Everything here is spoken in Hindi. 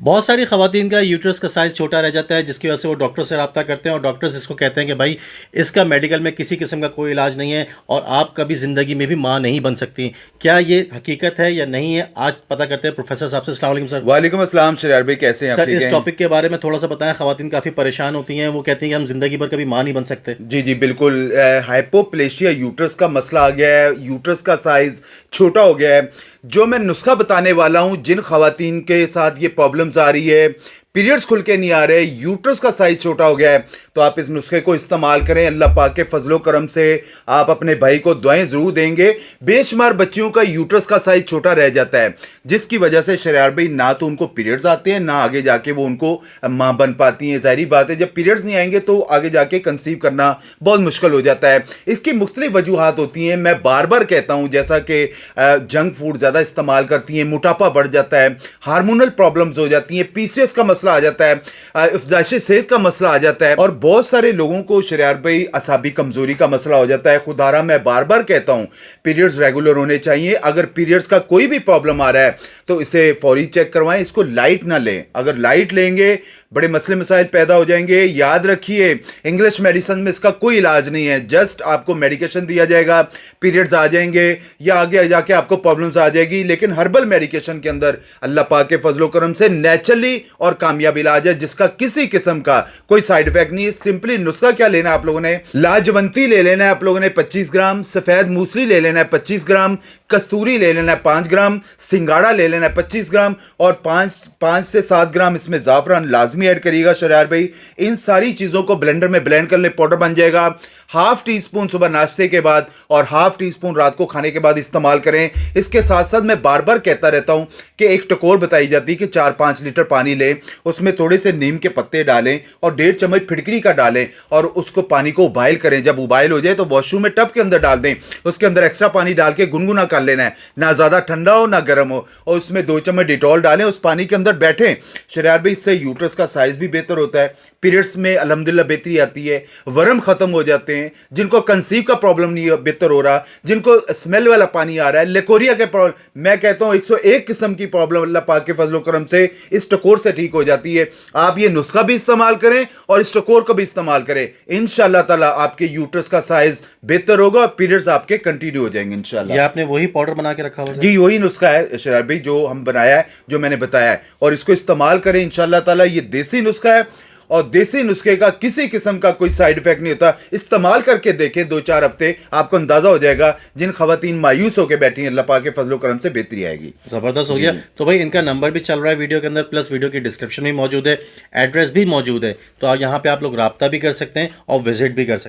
बहुत सारी खवातीन का यूट्रस का साइज़ छोटा रह जाता है, जिसकी वजह से वो डॉक्टर से रब्ता करते हैं और डॉक्टर्स इसको कहते हैं कि भाई इसका मेडिकल में किसी किस्म का कोई इलाज नहीं है और आप कभी ज़िंदगी में भी माँ नहीं बन सकती। क्या ये हकीकत है या नहीं है, आज पता करते हैं प्रोफेसर साहब से। अस्सलाम वालेकुम सर। वालेकुम अस्सलाम शरार भाई, कैसे हैं आप? सर, ठीक इस हैं? टॉपिक के बारे में थोड़ा सा बताएं। खवातीन काफ़ी परेशान होती हैं, वो कहती हैं कि हम ज़िंदगी भर कभी माँ नहीं बन सकते। जी जी बिल्कुल। हाइपोप्लेशिया यूट्रस का मसला आ गया है, यूट्रस का साइज छोटा हो गया है। जो मैं नुस्खा बताने वाला हूं, जिन खवातीन के साथ ये प्रॉब्लम्स आ रही है, पीरियड्स खुल के नहीं आ रहे, यूट्रस का साइज छोटा हो गया है, तो आप इस नुस्खे को इस्तेमाल करें। अल्लाह पाक के फजलो करम से आप अपने भाई को दुआएं जरूर देंगे। बेशुमार बच्चियों का यूट्रस का साइज छोटा रह जाता है, जिसकी वजह से शरार भाई ना तो उनको पीरियड्स आते हैं, ना आगे जाके वो उनको माँ बन पाती हैं। जाहिर बात है, जब पीरियड्स नहीं आएंगे तो आगे जाके कंसीव करना बहुत मुश्किल हो जाता है। इसकी मुख्तलिफ वजूहात होती हैं। मैं बार बार कहता हूँ, जैसा कि जंक फूड ज़्यादा इस्तेमाल करती हैं, मोटापा बढ़ जाता है, हार्मोनल प्रॉब्लम्स हो जाती हैं, पीसीओएस का मसला आ जाता है, अफजाइश सेहत का मसला आ जाता है, और बहुत सारे लोगों को शरार भाई असाबी कमजोरी का मसला हो जाता है। खुदारा मैं बार बार कहता हूं, पीरियड्स रेगुलर होने चाहिए। अगर पीरियड्स का कोई भी प्रॉब्लम आ रहा है तो इसे फौरी चेक करवाएं। इसको लाइट ना लें। अगर लाइट लेंगे बड़े मसले मसाइल पैदा हो जाएंगे। याद रखिए, इंग्लिश मेडिसिन में इसका कोई इलाज नहीं है। जस्ट आपको मेडिकेशन दिया जाएगा, पीरियड्स आ जाएंगे या आगे जाके आपको प्रॉब्लम्स आ जाएगी। लेकिन हर्बल मेडिकेशन के अंदर अल्लाह पाक के फजलो करम से नेचुरली और कामयाब इलाज है, जिसका किसी किस्म का कोई साइड इफेक्ट नहीं है। सिंपली नुस्खा क्या लेना है आप लोगों ने, लाजवंती ले लेना है आप लोगों ने 25 ग्राम, सफेद मूसली ले लेना है 25 ग्राम, कस्तूरी ले लेना है 5 ग्राम, सिंगाड़ा ले लेना है 25 ग्राम, और 5 से 7 ग्राम इसमें जाफरान लाजमी ऐड करिएगा शरार भाई। इन सारी चीजों को ब्लेंडर में ब्लेंड कर ले, पाउडर बन जाएगा। हाफ टी स्पून सुबह नाश्ते के बाद और हाफ टी स्पून रात को खाने के बाद इस्तेमाल करें। इसके साथ साथ मैं बार बार कहता रहता हूं कि एक टकोर बताई जाती है कि 4-5 लीटर पानी लें, उसमें थोड़े से नीम के पत्ते डालें और 1.5 चम्मच फिटकरी का डालें और उसको पानी को उबाइल करें। जब उबाइल हो जाए तो वॉशरूम में टब के अंदर डाल दें। उसके अंदर एक्स्ट्रा पानी डाल के गुनगुना कर लेना है, ना ज्यादा ठंडा हो ना गर्म हो, और उसमें 2 चम्मच डिटॉल डालें, उस पानी के अंदर बैठें। शरार भाई, इससे यूट्रस का साइज भी बेहतर होता है, पीरियड्स में अल्हम्दुलिल्लाह बेहतरी आती है, वर्म खत्म हो जाते हैं। जिनको कंसीव का प्रॉब्लम नहीं बेहतर हो रहा, जिनको स्मेल वाला पानी आ रहा है, लेकोरिया के प्रॉब्लम, मैं कहता हूं 101 किस्म की प्रॉब्लम अल्लाह पाक के फजलो करम से इस टकोर से ठीक हो जाती है। आप ये नुस्खा भी इस्तेमाल करें और इस टकोर को भी इस्तेमाल करें। इंशाअल्लाह ताला आपके यूट्रस का साइज बेहतर होगा और पीरियड्स आपके कंटिन्यू हो जाएंगे इंशाअल्लाह। ये आपने वही पाउडर बना के रखा हुआ है? जी, वही नुस्खा है शरार भाई जो हम बनाया है, जो मैंने बताया है, और इसको इस्तेमाल करें इंशाअल्लाह ताला। ये देसी नुस्खा है और देसी नुस्खे का किसी किस्म का कोई साइड इफेक्ट नहीं होता। इस्तेमाल करके देखें 2-4 हफ्ते, आपको अंदाजा हो जाएगा। जिन खवातीन मायूस होकर बैठी हैं, अल्लाह पाक के फजलो करम से बेहतरी आएगी। ज़बरदस्त हो गया। तो भाई इनका नंबर भी चल रहा है वीडियो के अंदर, प्लस वीडियो की डिस्क्रिप्शन में मौजूद है, एड्रेस भी मौजूद है, तो यहाँ पे आप लोग रब्ता भी कर सकते हैं और विजिट भी कर सकते हैं।